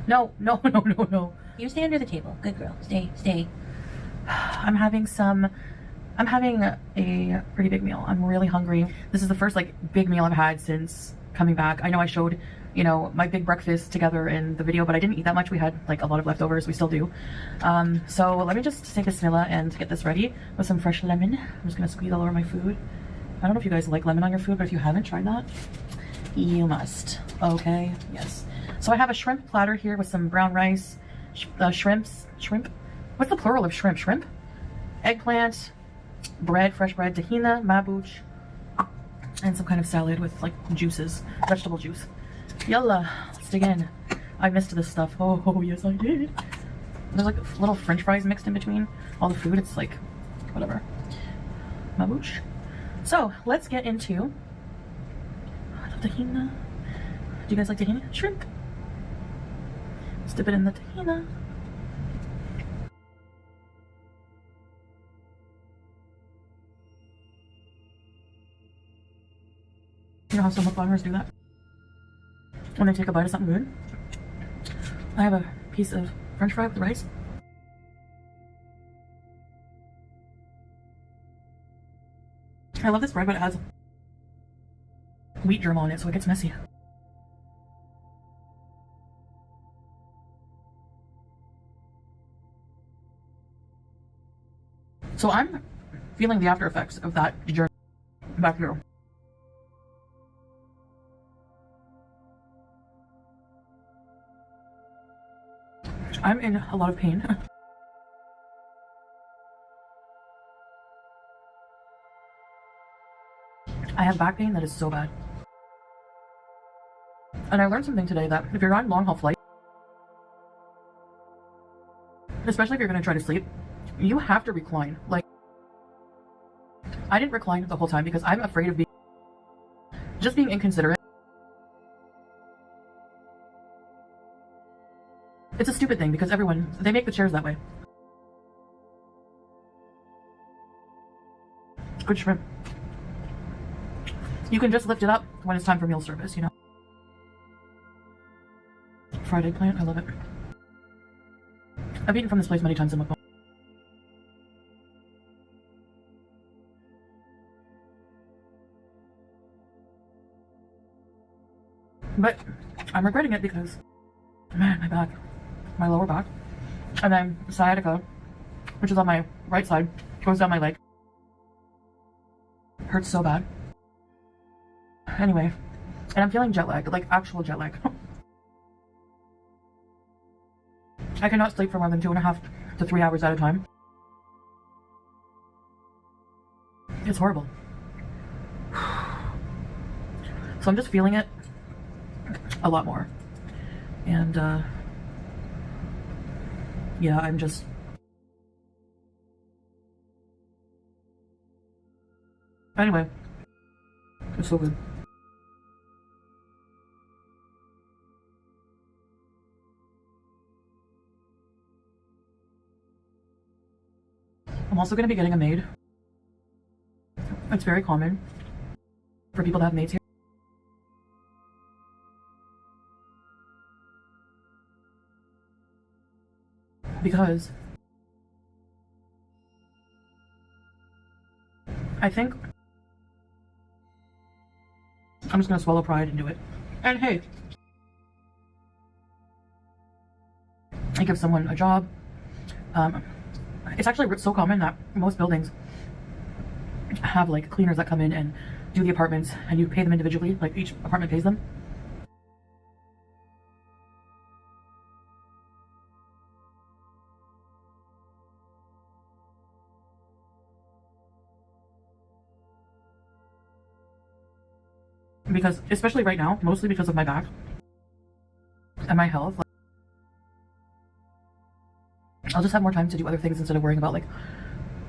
No, no, no, no, no. You stay under the table. Good girl. Stay, stay. I'm having a pretty big meal. I'm really hungry. This is the first like big meal I've had since coming back. I know I showed, you know, my big breakfast together in the video, but I didn't eat that much. We had like a lot of leftovers. We still do. So let me just say bismillah and get this ready with some fresh lemon. I'm just gonna squeeze all over my food. I don't know if you guys like lemon on your food, but if you haven't tried that, you must. Okay, yes. So I have a shrimp platter here with some brown rice, shrimp. What's the plural of shrimp? Shrimp? Eggplant, bread, fresh bread, tahina, mabuch, and some kind of salad with like juices, vegetable juice. Yalla, let's dig in. I missed this stuff. Oh, yes I did. There's like little french fries mixed in between all the food. It's like, whatever. Mabuch. So, let's get into the tahina. Do you guys like tahina? Shrimp. Let's dip it in the tahina. You know how some mukbangers do that? When they take a bite of something good. I have a piece of french fry with rice. I love this bread, but it has wheat germ on it, so it gets messy. So I'm feeling the after effects of that germ back here. I'm in a lot of pain. I have back pain that is so bad. And I learned something today that if you're on long haul flight, especially if you're going to try to sleep, you have to recline. Like, I didn't recline the whole time because I'm afraid of being inconsiderate. It's a stupid thing because they make the chairs that way. Good shrimp. You can just lift it up when it's time for meal service, you know? Fried eggplant, I love it. I've eaten from this place many times in mukbang. But I'm regretting it because, man, my back. My lower back, and then sciatica, which is on my right side, goes down my leg. Hurts so bad. Anyway, and I'm feeling jet lag, like actual jet lag. I cannot sleep for more than 2.5 to 3 hours at a time. It's horrible. So I'm just feeling it a lot more. And yeah, I'm just... Anyway, it's so good. I'm also going to be getting a maid. It's very common for people to have maids here. Because I think I'm just gonna swallow pride and do it. And hey, I give someone a job. It's actually so common that most buildings have like cleaners that come in and do the apartments, and you pay them individually, like each apartment pays them. Because, especially right now, mostly because of my back and my health, like, I'll just have more time to do other things instead of worrying about, like,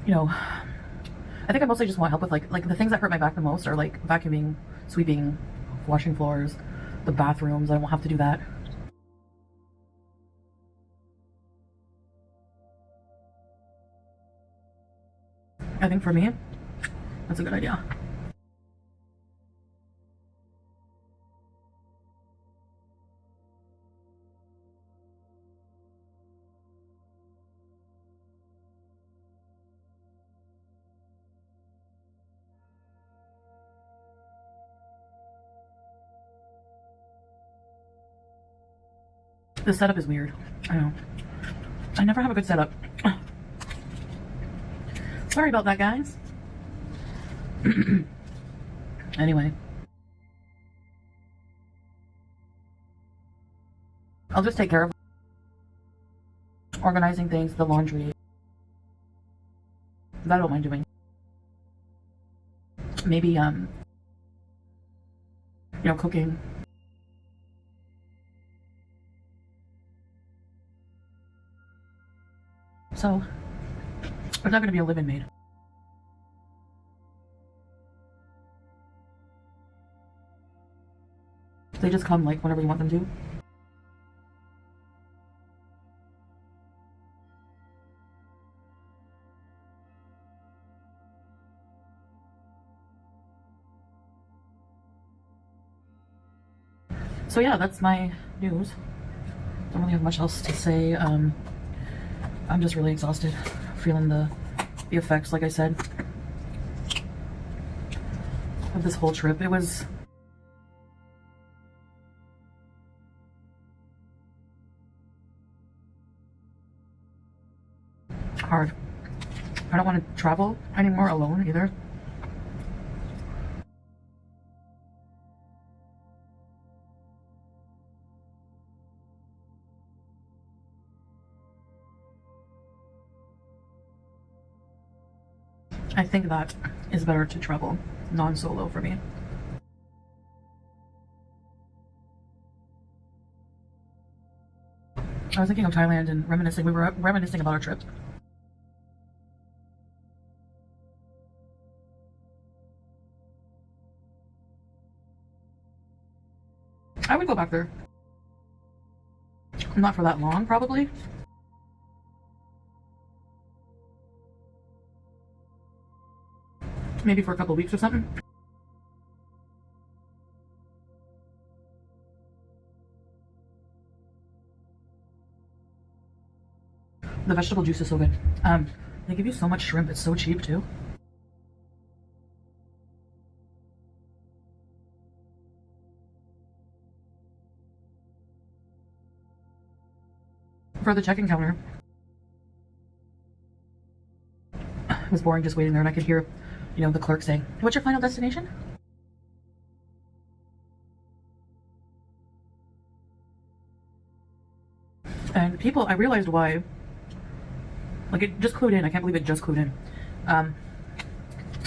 you know, I think I mostly just want help with like the things that hurt my back the most are like vacuuming, sweeping, washing floors, the bathrooms. I won't have to do that. I think for me, that's a good idea. The setup is weird. I know. I never have a good setup. Sorry about that, guys. Anyway. I'll just take care of organizing things, the laundry. That I don't mind doing. Maybe, you know, cooking. So, it's not going to be a live-in maid. They just come, like, whenever you want them to. So yeah, that's my news. Don't really have much else to say. I'm just really exhausted, feeling the effects, like I said, of this whole trip. It was hard. I don't want to travel anymore alone either. I think that is better to travel non-solo for me. I was thinking of Thailand and reminiscing. We were reminiscing about our trip. I would go back there. Not for that long, probably. Maybe for a couple of weeks or something. The vegetable juice is so good. They give you so much shrimp. It's so cheap too. For the check-in counter, it was boring just waiting there, and I could hear, you know, the clerk saying, "What's your final destination?" And people, I realized why. Like, it just clued in. I can't believe it just clued in. I'm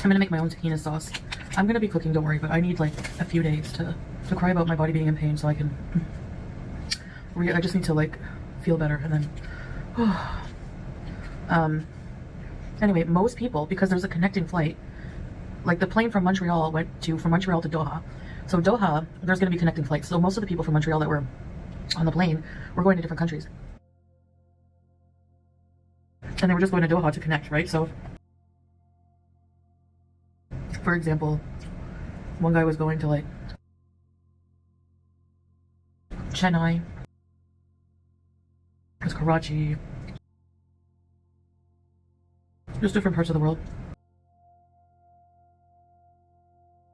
gonna make my own tahini sauce. I'm gonna be cooking, don't worry, but I need like a few days to cry about my body being in pain so I can I just need to like feel better, and then anyway, most people, because there's a connecting flight, like the plane from Montreal from Montreal to Doha. So Doha, there's going to be connecting flights. So most of the people from Montreal that were on the plane were going to different countries. And they were just going to Doha to connect, right? So, for example, one guy was going to like Chennai, there's Karachi, just different parts of the world.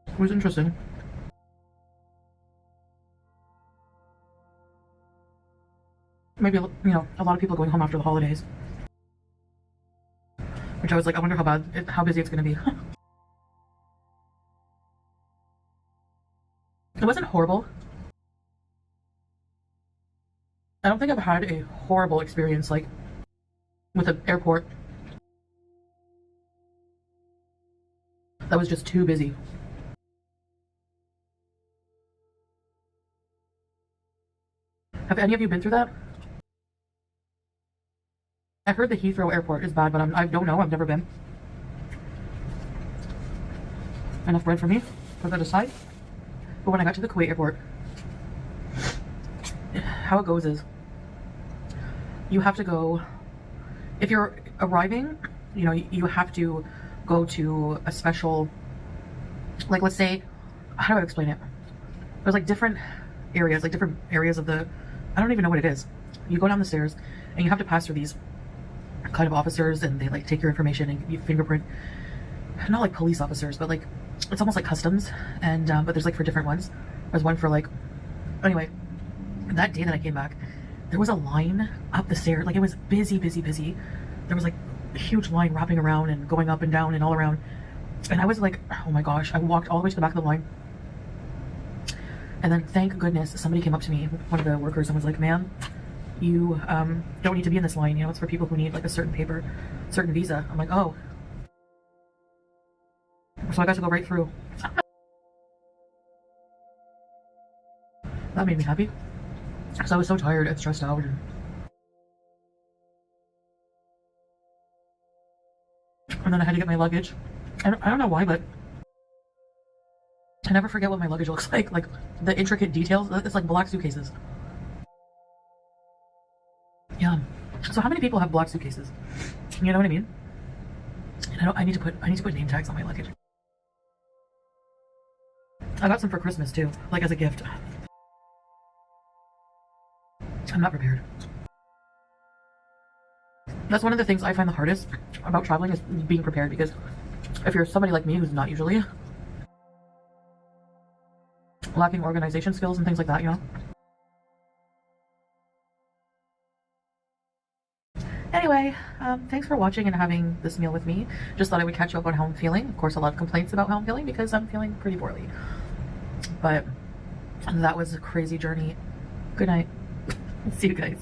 It was interesting. Maybe, you know, a lot of people going home after the holidays. Which I was like, I wonder how busy it's going to be. It wasn't horrible. I don't think I've had a horrible experience, like, with an airport that was just too busy. Have any of you been through that? I heard the Heathrow airport is bad, but I don't know. I've never been. Enough bread for me. Put that aside. But when I got to the Kuwait airport, how it goes is you have to go, if you're arriving, you know, you have to go to a special, like, let's say, how do I explain it? There's like different areas of the, I don't even know what it is. You go down the stairs and you have to pass through these kind of officers, and they like take your information and you fingerprint. Not like police officers, but like it's almost like customs. And but there's like for different ones. There's one for like, anyway, that day that I came back, there was a line up the stairs. Like, it was busy. There was like a huge line wrapping around and going up and down and all around. And I was like, oh my gosh, I walked all the way to the back of the line. And then thank goodness somebody came up to me, one of the workers, and was like, ma'am, you don't need to be in this line. You know, it's for people who need like a certain paper, certain visa. I'm like, oh. So I got to go right through. That made me happy. Because I was so tired and stressed out. And then I had to get my luggage. I don't know why, but I never forget what my luggage looks like. Like, the intricate details. It's like black suitcases. Yeah. So how many people have black suitcases? You know what I mean? And I need to put name tags on my luggage. I got some for Christmas too, like as a gift. I'm not prepared. That's one of the things I find the hardest about traveling, is being prepared, because if you're somebody like me who's not usually lacking organization skills and things like that, you know. Anyway, thanks for watching and having this meal with me. Just thought I would catch you up on how I'm feeling. Of course, a lot of complaints about how I'm feeling because I'm feeling pretty poorly. But that was a crazy journey. Good night. See you guys.